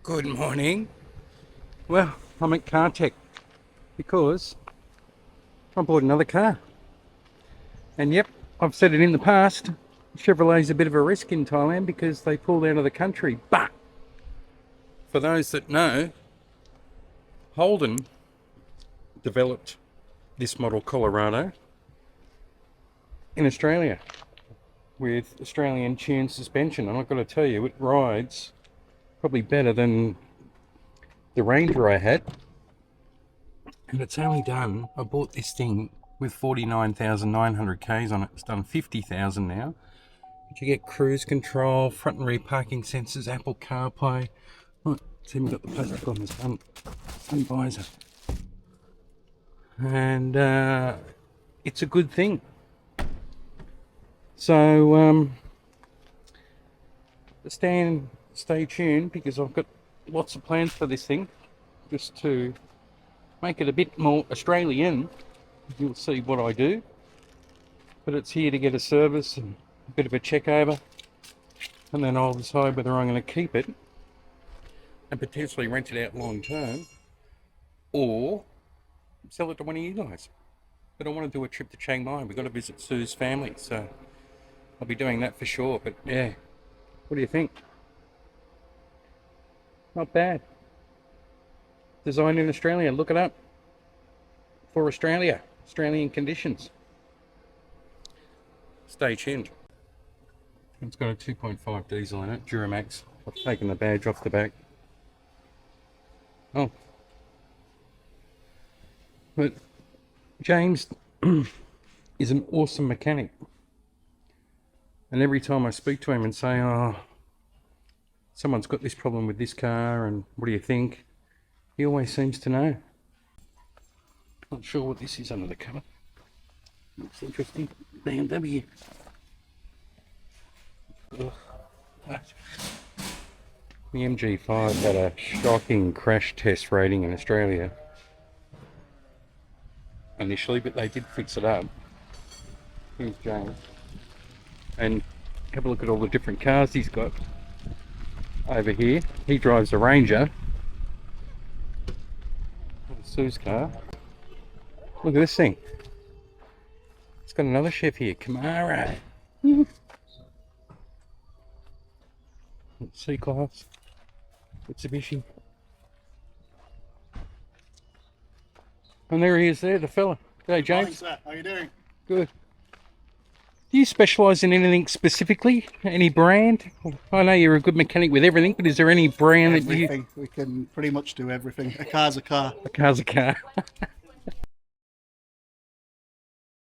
Good morning. Well, I'm at Car Tech because I bought another car. And yep, I've said it in the past, Chevrolet's a bit of a risk in Thailand because they pulled out of the country. But for those that know, Holden developed this model Colorado in Australia with Australian tuned suspension. And I've got to tell you, it rides probably better than the Ranger I had. And it's only done, I bought this thing with 49,900 Ks on it. It's done 50,000 now. But you get cruise control, front and rear parking sensors, Apple CarPlay. Look, it's even got the plastic on this sun visor. And it's a good thing. So stay tuned because I've got lots of plans for this thing, just to make it a bit more Australian. You'll see what I do, but it's here to get a service and a bit of a check over, and then I'll decide whether I'm going to keep it and potentially rent it out long term or sell it to one of you guys. But I want to do a trip to Chiang Mai. We've got to visit Sue's family, so I'll be doing that for sure. But yeah, what do you think? Not bad. Designed in Australia. Look it up. For Australia. Australian conditions. Stay tuned. It's got a 2.5 diesel in it. Duramax. I've taken the badge off the back. Oh. But James is an awesome mechanic. And every time I speak to him and say, oh, someone's got this problem with this car and what do you think? He always seems to know. Not sure what this is under the cover. Looks interesting. BMW. Ugh. The MG5 had a shocking crash test rating in Australia initially, but they did fix it up. Here's James. And have a look at all the different cars he's got over here. He drives a Ranger. Sue's car. Look at this thing. It's got another Chevy here, Camaro. C-Class. Mitsubishi. And there he is there, the fella. G'day, James. Morning, sir. How are you doing? Good. Do you specialise in anything specifically? Any brand? I know you're a good mechanic with everything, but is there any brand Everything. that you... We can pretty much do everything. A car's a car. A car's a car.